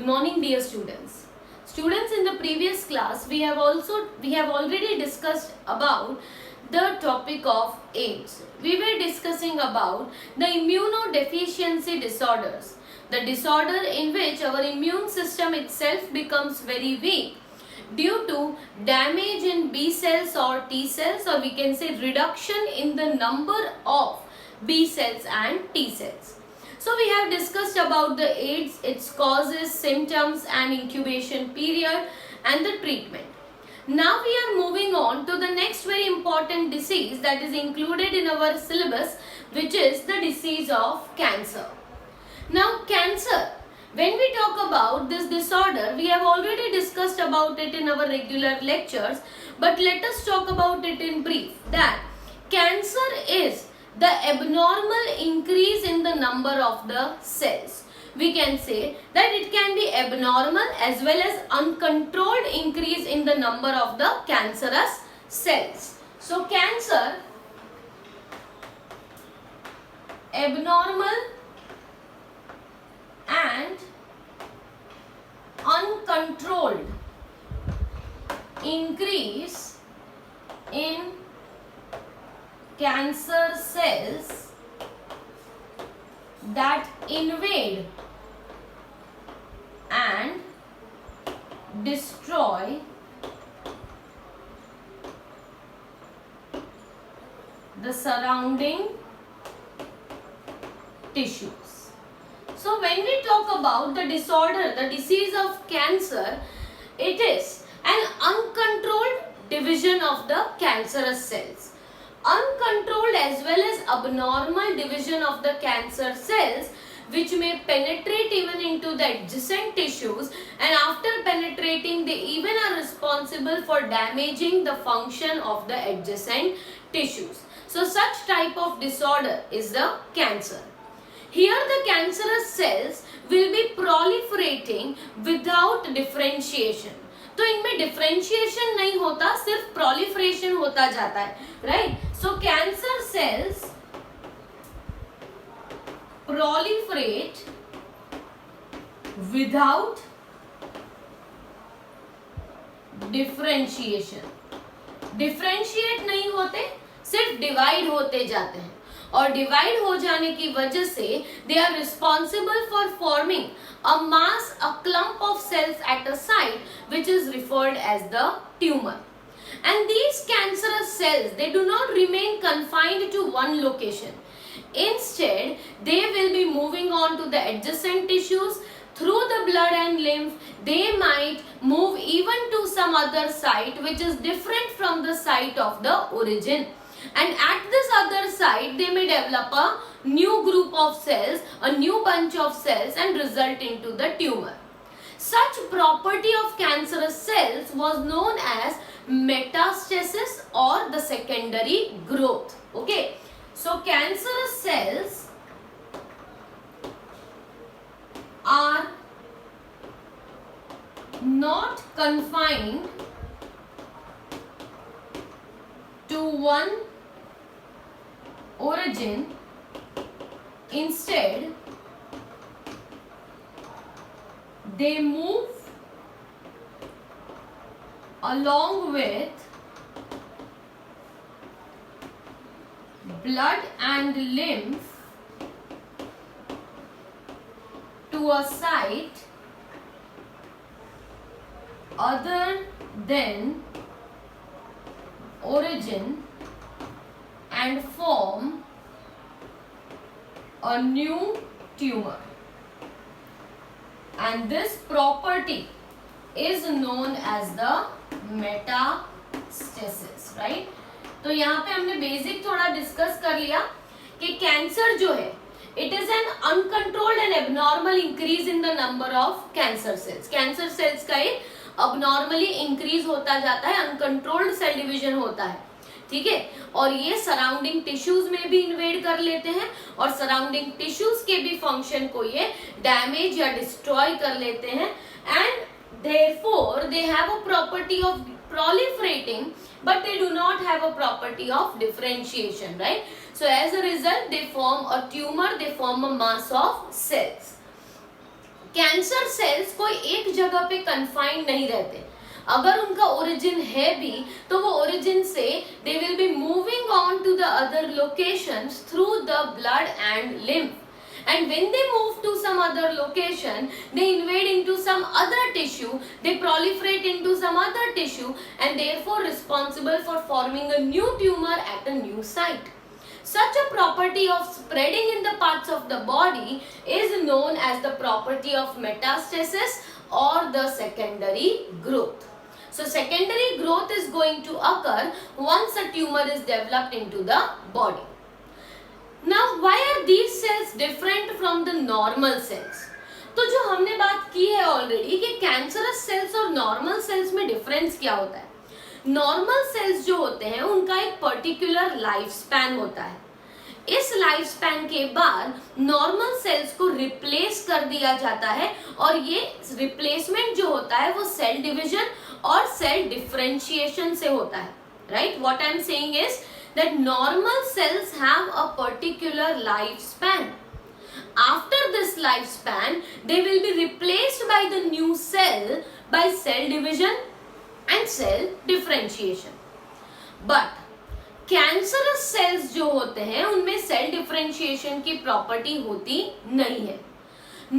Good morning, dear students. Students, in the previous class we have already discussed about the topic of AIDS. We were discussing about the immunodeficiency disorders, the disorder in which our immune system itself becomes very weak due to damage in B cells or T cells, or we can say reduction in the number of B cells and T cells. So we have discussed about the AIDS, its causes, symptoms and incubation period and the treatment. Now we are moving on to the next very important disease that is included in our syllabus, which is the disease of cancer. Now cancer, when we talk about this disorder, we have already discussed about it in our regular lectures, but let us talk about it in brief. That cancer is the abnormal increase in the number of the cells. We can say that it can be abnormal as well as uncontrolled increase in the number of the cancerous cells. So cancer, abnormal and uncontrolled increase in cancer cells that invade and destroy the surrounding tissues. So when we talk about the disorder, the disease of cancer, it is an uncontrolled division of the cancerous cells. Uncontrolled as well as abnormal division of the cancer cells, which may penetrate even into the adjacent tissues, and after penetrating they even are responsible for damaging the function of the adjacent tissues. So such type of disorder is the cancer. Here the cancerous cells will be proliferating without differentiation. तो इनमें differentiation नहीं होता, सिर्फ proliferation होता जाता है, right? So cancer cells proliferate without differentiation. Differentiate नहीं होते, सिर्फ डिवाइड होते जाते हैं, और डिवाइड हो जाने की वजह से they are responsible for forming a mass, a clump of cells at a site which is referred as the tumor. And these cancerous cells, they do not remain confined to one location. Instead, they will be moving on to the adjacent tissues through the blood and lymph. They might move even to some other site which is different from the site of the origin. And at this other site, they may develop a new group of cells, a new bunch of cells, and result into the tumor. Such property of cancerous cells was known as metastasis or the secondary growth. Okay. So cancerous cells are not confined to one origin. Instead, they move along with blood and lymph to a site other than origin and form a new tumor. And this property is known as the metastasis, right? तो यहाँ पे हमने basic थोड़ा discuss कर लिया कि cancer जो है, it is an uncontrolled and abnormal increase in the number of cancer cells. Cancer cells का एक अबनॉर्मली इंक्रीज होता जाता है, अनकंट्रोल्ड सेल डिवीजन होता है, ठीक है, और ये सराउंडिंग टिश्यूज में भी इन्वेड कर लेते हैं और सराउंडिंग टिश्यूज के भी फंक्शन को ये डैमेज या डिस्ट्रॉय कर लेते हैं. And therefore they have a property of proliferating, but they do not have a property of differentiation, right? So as a result, they form a tumor, they form a mass of cells. Cancer cells कोई एक जगह पे confined नहीं रहते, अगर उनका origin है भी तो वो ओरिजिन से they will be moving on to the other locations through the blood and lymph, and when they move to some other location, they invade into some other tissue, they proliferate into some other tissue, and therefore responsible for forming a new tumor at a new site. Such a property of spreading in the parts of the body is known as the property of metastasis or the secondary growth. So secondary growth is going to occur once a tumor is developed into the body. Now why are these cells different from the normal cells? तो जो हमने बात की है already कि cancerous cells और normal sales में difference क्या होता है. नॉर्मल सेल्स जो होते हैं उनका एक पर्टिकुलर लाइफ स्पैन होता है. इस लाइफ स्पैन के बाद नॉर्मल सेल्स को रिप्लेस कर दिया जाता है और ये रिप्लेसमेंट जो होता है वो सेल डिवीजन और सेल डिफरेंशिएशन से होता है. Right, what I am saying is that normal cells have a particular lifespan. After this lifespan, they will be replaced by the new cell by cell division and cell differentiation. But cancerous cells जो होते हैं उनमें cell differentiation की property होती नहीं है.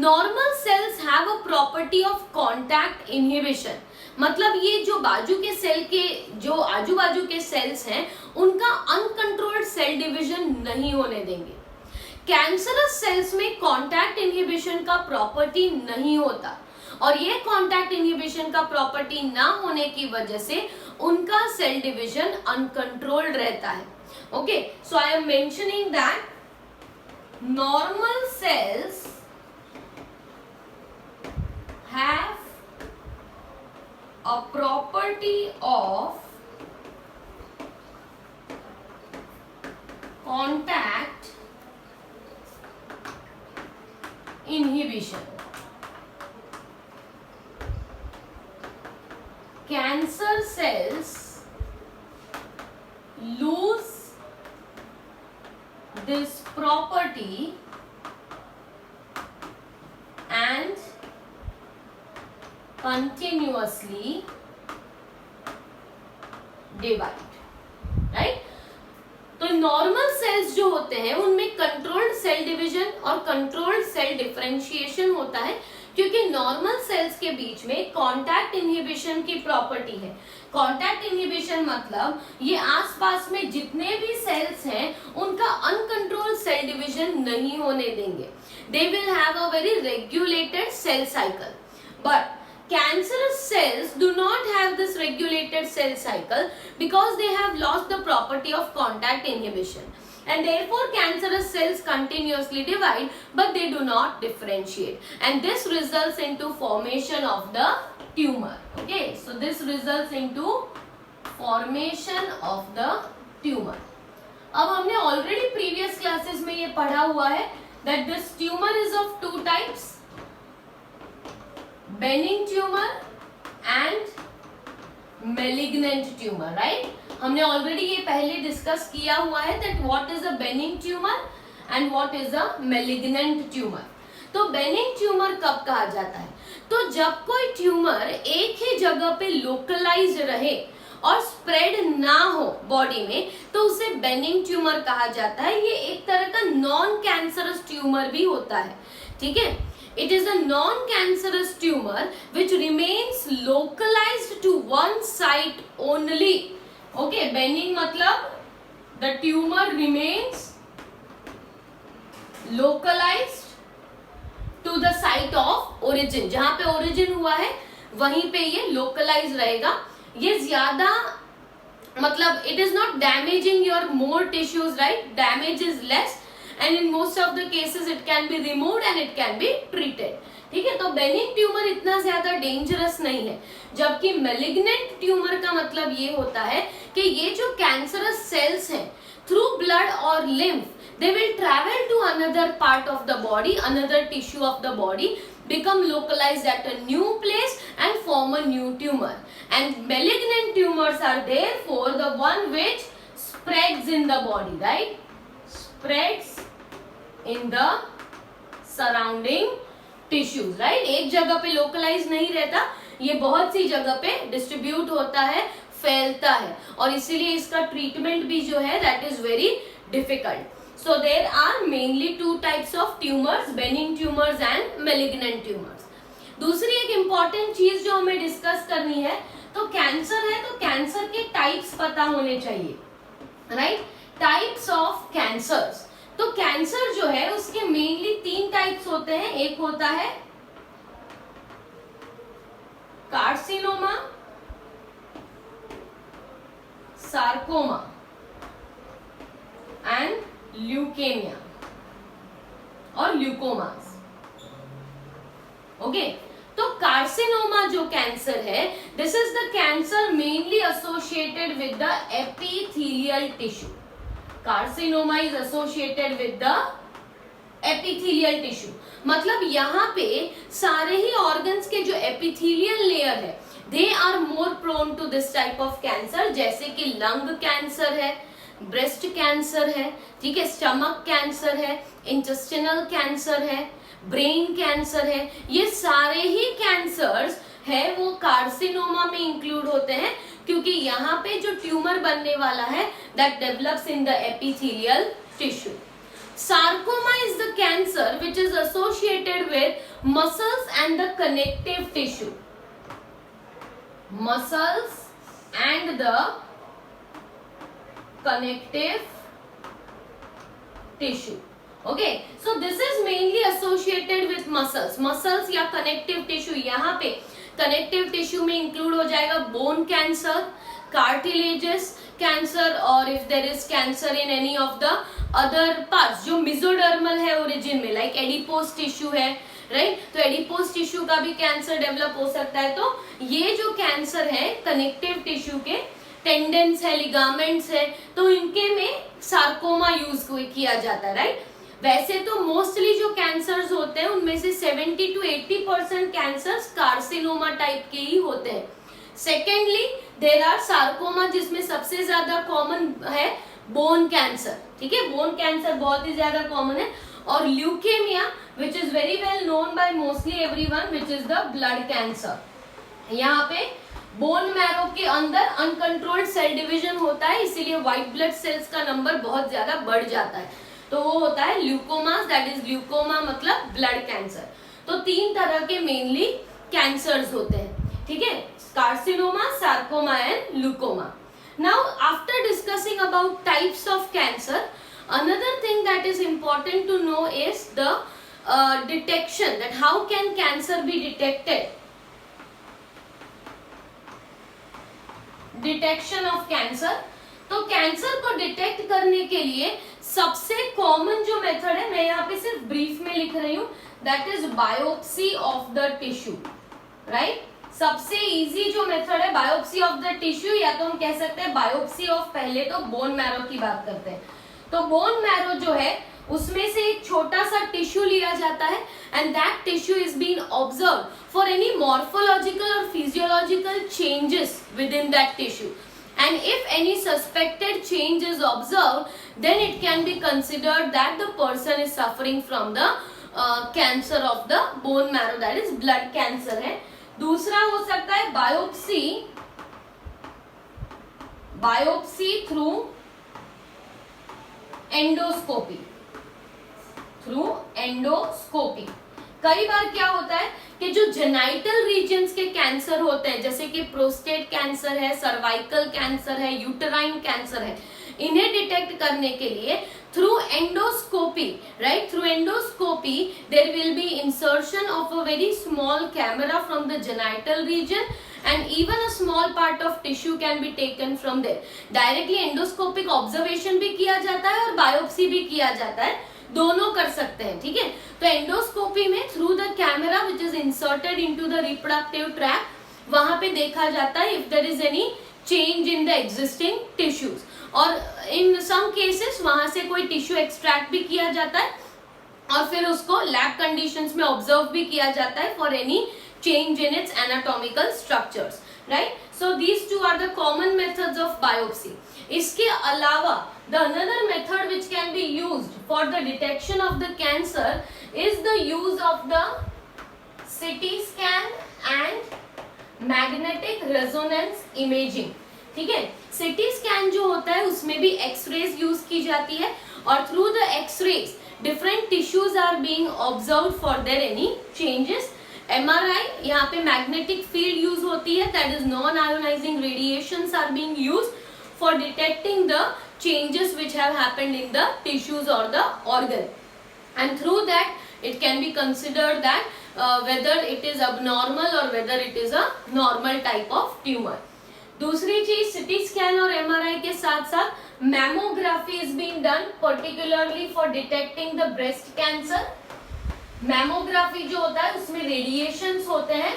Normal cells have a property of contact inhibition. मतलब ये जो बाजू के सेल के जो आजू बाजू के सेल्स हैं उनका अनकंट्रोल्ड सेल डिवीजन नहीं होने देंगे. कैंसरस सेल्स में कॉन्टैक्ट इनहिबिशन का प्रॉपर्टी नहीं होता और ये कॉन्टैक्ट इनहिबिशन का प्रॉपर्टी ना होने की वजह से उनका सेल डिवीजन अनकंट्रोल्ड रहता है. Okay, so I am mentioning that normal cells have a property of contact inhibition. Cancer cells lose this property and continuously divide. Right, तो नॉर्मल सेल्स जो होते हैं उनमें कंट्रोल्ड सेल डिवीजन और controlled cell differentiation होता है क्योंकि normal sales के बीच में कॉन्टैक्ट इनहिबिशन की प्रॉपर्टी है. कॉन्टैक्ट इनहिबिशन मतलब ये आसपास में जितने भी सेल्स हैं उनका अनकंट्रोल्ड सेल डिवीजन नहीं होने देंगे. They will have a very regulated cell cycle. But cancerous cells do not have this regulated cell cycle because they have lost the property of contact inhibition, and therefore cancerous cells continuously divide but they do not differentiate, and this results into formation of the tumor. Okay, so this results into formation of the tumor. अब हमने already previous classes में ये पढ़ा हुआ है that this tumor is of two types, benign tumor and malignant tumor. right, हमने already ये पहले डिस्कस किया हुआ है that what is a benign tumor and what is a malignant tumor. तो benign tumor कब कहा जाता है? तो जब कोई ट्यूमर एक ही जगह पे लोकलाइज रहे और स्प्रेड ना हो बॉडी में तो उसे benign ट्यूमर कहा जाता है. ये एक तरह का नॉन कैंसरस ट्यूमर भी होता है. ठीक है, it is a non-cancerous tumor which remains localized to one site only. Okay, benign मतलब the tumor remains localized to the site of origin. जहाँ पे origin हुआ है वहीं पे ये localized रहेगा. ये ज्यादा मतलब it is not damaging your more tissues, right? Damage is less. And in most of the cases it can be removed and it can be treated. ठीक है, तो benign ट्यूमर इतना ज्यादा डेंजरस नहीं है. जबकि malignant ट्यूमर का मतलब ये होता है कि ये जो कैंसरस सेल्स हैं थ्रू ब्लड और lymph they will travel to another part of the body, another tissue of the body, become localized at a new place and form a new tumor. And malignant tumors are therefore the one which spreads in the body, right? Spreads in the surrounding tissues, right. एक जगह पे localise नहीं रहता, ये बहुत सी जगह पे distribute होता है, फैलता है, और इसीलिए इसका ट्रीटमेंट भी जो है that is very difficult. So there are mainly two types of tumours, benign tumours and malignant tumours. दूसरी एक इंपॉर्टेंट चीज जो हमें डिस्कस करनी है, तो कैंसर है तो कैंसर के टाइप्स पता होने चाहिए, राइट। टाइप्स ऑफ कैंसर्स, तो कैंसर जो है उसके मेनली 3 टाइप्स होते हैं। एक होता है कार्सिनोमा, सार्कोमा एंड ल्यूकेमिया और ल्यूकोमास। ओके, तो कार्सिनोमा जो कैंसर है, this is the cancer mainly associated with the epithelial tissue. Carcinoma is associated with the epithelial tissue, मतलब यहाँ पे सारे ही ऑर्गन्स के जो एपिथेलियल लेयर है, they are more prone to this type of cancer, जैसे कि लंग कैंसर है, ब्रेस्ट कैंसर है, ठीक है, स्टमक कैंसर है, इंटेस्टिनल कैंसर है, ब्रेन कैंसर है। ये सारे ही कैंसर्स है वो कार्सिनोमा में इंक्लूड होते हैं, क्योंकि यहाँ पे जो ट्यूमर बनने वाला है that develops in the epithelial tissue. Sarcoma is the cancer which is associated with muscles and the connective tissue. Muscles and the connective tissue. Okay, so this is mainly associated with muscles. Muscles या connective tissue, यहाँ पे connective tissue में include हो जाएगा bone cancer, cartilaginous cancer, और if there is cancer in any of the other parts जो mesodermal है origin में, लाइक एडिपोस टिश्यू है, राइट, तो एडिपोस टिश्यू का भी कैंसर डेवलप हो सकता है। तो ये जो कैंसर है कनेक्टिव टिश्यू के, टेंडेंस है, लिगामेंट्स है, तो इनके में सार्कोमा यूज किया जाता है, राइट। वैसे तो मोस्टली जो कैंसर्स होते हैं उनमें से 70 to 80% कैंसर्स कार्सिनोमा टाइप के ही होते हैं। सेकेंडली देयर आर सार्कोमा, जिसमें सबसे ज्यादा कॉमन है बोन कैंसर, ठीक है, बोन कैंसर बहुत ही ज्यादा कॉमन है, और leukaemia which is very well known by mostly everyone, which is the blood cancer. यहाँ पे बोन मैरो के अंदर अनकंट्रोल्ड सेल डिवीजन होता है, इसीलिए व्हाइट ब्लड सेल्स का नंबर बहुत ज्यादा बढ़ जाता है, तो वो होता है ल्यूकोमास, दैट इज ल्यूकोमा मतलब ब्लड कैंसर। तो 3 तरह के मेनली कैंसर्स होते हैं, ठीक है, carcinoma, sarcoma and leukoma. Now, after discussing about types of cancer, another thing that is important to know is the detection, that how can cancer be detected. Detection of cancer. तो cancer को detect करने के लिए सबसे common जो method है, मैं यहाँ पे सिर्फ ब्रीफ में लिख रही हूँ, that is biopsy of the tissue, right. सबसे इजी जो मेथड है बायोप्सी ऑफ द टिश्यू, या तो हम कह सकते हैं बायोप्सी ऑफ, पहले तो बोन मैरो की बात करते हैं। तो बोन मैरो जो है उसमें से एक छोटा सा टिश्यू लिया जाता है, and that tissue is been observe for any morphological और physiological changes within that tissue, and if any suspected change is observed, then it can be considered that the person is suffering from the cancer of the bone marrow, that is blood cancer है। दूसरा हो सकता है biopsy through endoscopy, कई बार क्या होता है कि जो जेनाइटल रीजन्स के कैंसर होते हैं, जैसे कि प्रोस्टेट कैंसर है, सर्वाइकल कैंसर है, यूटेराइन कैंसर है, इन्हें डिटेक्ट करने के लिए through endoscopy, right, through endoscopy there will be insertion of a very small camera from the genital region, and even a small part of tissue can be taken from there. Directly endoscopic observation भी किया जाता है और biopsy भी किया जाता है, दोनों कर सकते हैं, ठीक है। तो एंडोस्कोपी में through the camera which is inserted into the reproductive tract, वहां पे देखा जाता है if there is any change in the existing tissues, और इन सम केसेस वहां से कोई टिश्यू एक्सट्रैक्ट भी किया जाता है और फिर उसको लैब कंडीशंस में ऑब्जर्व भी किया जाता है for any change in its anatomical structures, right? So these two are the common methods of biopsy. इसके अलावा the another method which can be used for the detection of the cancer is the use of the CT scan and magnetic resonance imaging. ठीक है, CT scan जो होता है उसमें भी X-rays use की जाती है और through the X-rays different tissues are being observe for their any changes. MRI, यहाँ पे मैग्नेटिक फील्ड यूज होती है, that is non ionising radiations are being used for detecting the changes which have happened in the tissues or the organ, and through that it can be considered that whether it is abnormal or whether it is a normal type of tumor. दूसरी चीज, CT scan और MRI के साथ साथ mammography is being done particularly for detecting the breast cancer. Mammography जो होता है उसमें रेडिएशंस होते हैं,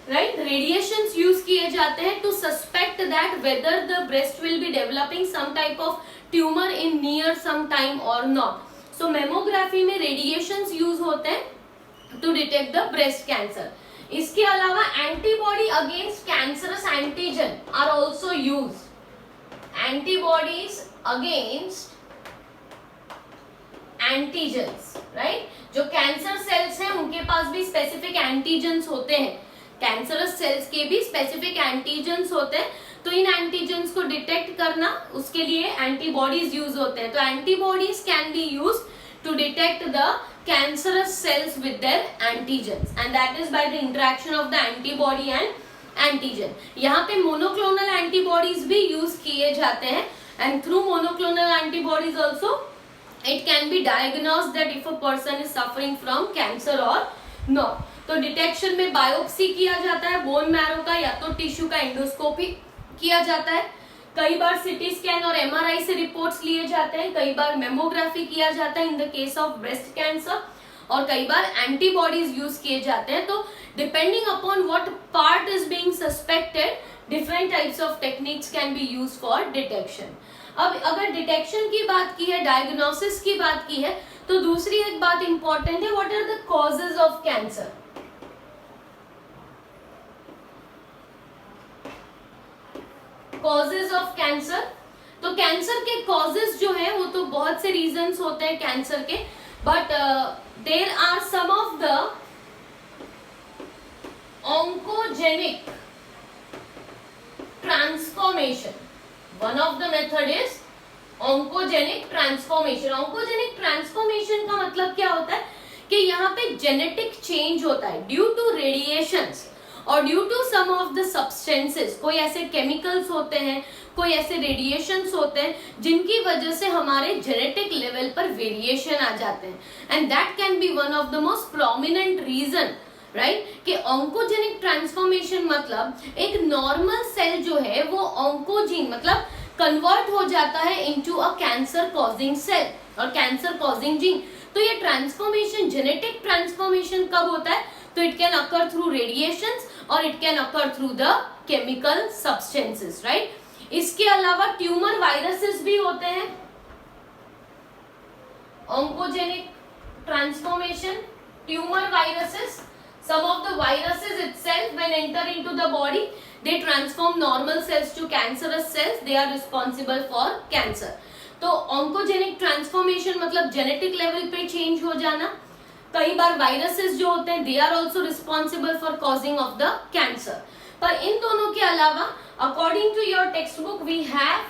राइट, रेडिएशंस यूज किए जाते हैं to suspect that whether the breast will be developing some type of tumour in near some time और नॉट। सो मेमोग्राफी में रेडिएशंस यूज होते हैं to detect the breast cancer. इसके अलावा antibody against cancerous antigen are also used. Antibodies against antigens, right, जो cancer cells हैं उनके पास भी स्पेसिफिक एंटीजन्स होते हैं, कैंसरस सेल्स के भी स्पेसिफिक एंटीजन्स होते हैं, तो इन एंटीजन्स को डिटेक्ट करना उसके लिए एंटीबॉडीज यूज होते हैं। तो antibodies can be used to detect the cancerous cells with their antigens and that is by the interaction of the antibody and antigen. यहाँ पे मोनोक्लोनल एंटीबॉडीज भी यूज किए जाते हैं and through monoclonal antibodies also it can be diagnosed that if a person is suffering from cancer or not. तो detection में biopsy किया जाता है बोन मैरो का या तो टिश्यू का एंडोस्कोपी किया जाता है, कई बार सिटी स्कैन और एमआरआई से रिपोर्ट्स लिए जाते हैं, कई बार मेमोग्राफी किया जाता है in the case of breast cancer और कई बार एंटीबॉडीज यूज किए जाते हैं। तो depending upon what part is being suspected different types of techniques can be use for detection. अब अगर डिटेक्शन की बात की है, डायग्नोसिस की बात की है, तो दूसरी एक बात इंपॉर्टेंट है, what are the causes of cancer. Causes of cancer, तो कैंसर के कॉजेज जो है वो तो बहुत से रीजंस होते हैं कैंसर के, but there are some of the oncogenic transformation. One of the method is oncogenic transformation. Oncogenic transformation का मतलब क्या होता है कि यहाँ पे जेनेटिक चेंज होता है ड्यू टू रेडिएशंस और due to some of the substances. कोई ऐसे केमिकल्स होते हैं, कोई ऐसे रेडिएशंस होते हैं जिनकी वजह से हमारे जेनेटिक लेवल पर वेरिएशन आ जाते हैं and that can be one of the most prominent reason, right, कि ऑन्कोजेनिक ट्रांसफॉर्मेशन मतलब एक नॉर्मल सेल जो है वो ऑन्कोजीन मतलब कन्वर्ट हो जाता है into a cancer causing cell और कैंसर कॉजिंग जीन। तो ये ट्रांसफॉर्मेशन, जेनेटिक ट्रांसफॉर्मेशन कब होता है, तो it can occur through radiations और it can occur through the chemical substances, right. इसके अलावा ट्यूमर वायरसेस भी होते हैं। Oncogenic transformation, tumour viruses, some of the viruses itself when enter into the body they transform normal cells to cancerous cells, they are responsible for cancer. तो oncogenic transformation मतलब genetic level पे change हो जाना। कई बार viruses जो होते हैं they are also responsible for causing of the cancer। पर इन दोनों के अलावा according to your textbook we have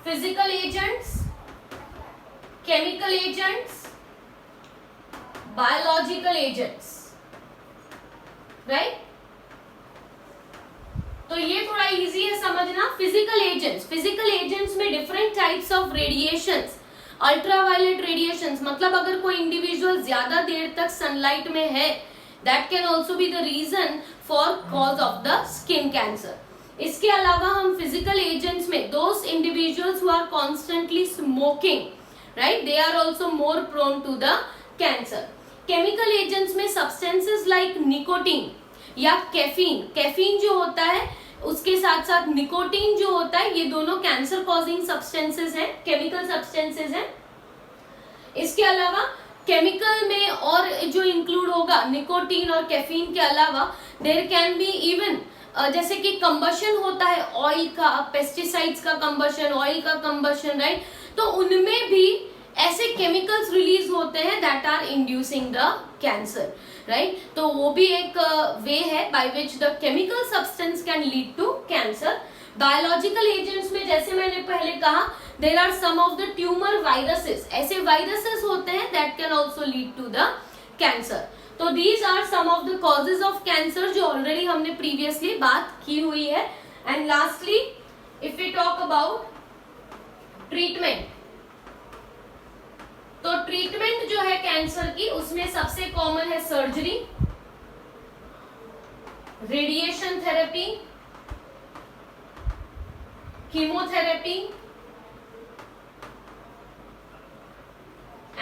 physical agents, chemical agents, biological agents, right. तो ये थोड़ा इजी है समझना। फिजिकल एजेंट्स में different types of radiations, ultraviolet radiations मतलब अगर कोई इंडिविजुअल ज्यादा देर तक सनलाइट में है that can also be the reason for cause of the skin cancer. इसके अलावा हम फिजिकल एजेंट्स में those individuals who are constantly smoking, right, they are also more prone to the cancer. Chemical agents में substances like nicotine या caffeine जो होता है उसके साथ साथ निकोटीन जो होता है, ये दोनों कैंसर कॉजिंग सब्सटेंसेस हैं, केमिकल सब्सटेंसेस हैं। इसके अलावा केमिकल में और जो इंक्लूड होगा निकोटीन और कैफीन के अलावा देयर कैन बी इवन जैसे कि कंबशन होता है ऑयल का, पेस्टिसाइड्स का कंबशन, ऑयल का कंबशन, राइट, तो उनमें भी ऐसे केमिकल्स रिलीज होते हैं that are inducing the cancer, right. तो वो भी एक वे है by which the chemical substance can lead to cancer. Biological agents में जैसे मैंने पहले कहा, there are some of the tumour viruses, ऐसे वायरसेस होते हैं that can also lead to the cancer. तो these are some of the causes of cancer जो ऑलरेडी हमने प्रीवियसली बात की हुई है। And lastly if we talk about treatment, तो ट्रीटमेंट जो है कैंसर की, उसमें सबसे कॉमन है surgery, radiation therapy, chemotherapy,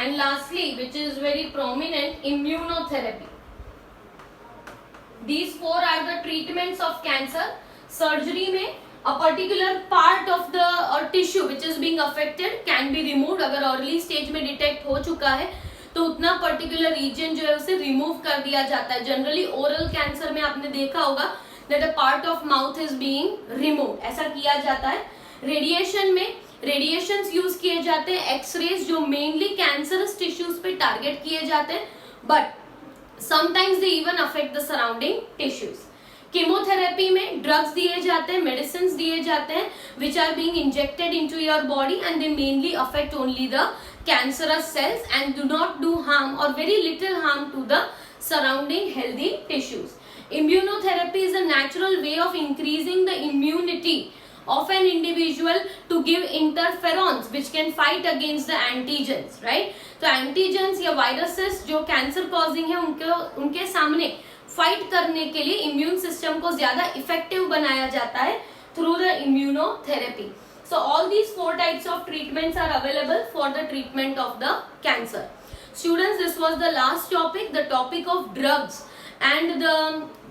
and lastly which is very prominent, immunotherapy. These four are the treatments of cancer. Surgery में a particular part of the or tissue which is being affected can be removed. अगर early stage में detect हो चुका है तो उतना particular region जो है उसे remove कर दिया जाता है। Generally oral cancer में आपने देखा होगा that a part of mouth is being removed, ऐसा किया जाता है। रेडिएशन में रेडिएशंस यूज किए जाते हैं, एक्सरेज जो मेनली कैंसरस टिश्यूज पे टारगेट किए जाते हैं, but sometimes they even affect the surrounding tissues. Chemotherapy में ड्रग्स दिए जाते हैं, मेडिसिन दिए जाते हैं which are being injected into your body and they mainly affect only the cancerous cells and do not do harm और very little harm to the surrounding healthy tissues. Immunotherapy is a natural way of increasing the immunity of an individual to give interferons which can fight against the antigens, right? तो antigens या viruses जो cancer causing है उनके सामने fight करने के लिए immune system को ज्यादा effective बनाया जाता है through the immunotherapy. So all these four types of treatments are available for the treatment of the cancer. Students, this was the last topic, the topic of drugs, and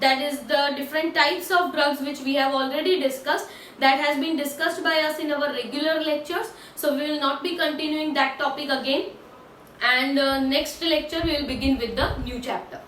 that is the different types of drugs which we have already discussed. That has been discussed by us in our regular lectures, so we will not be continuing that topic again, and next lecture we will begin with the new chapter.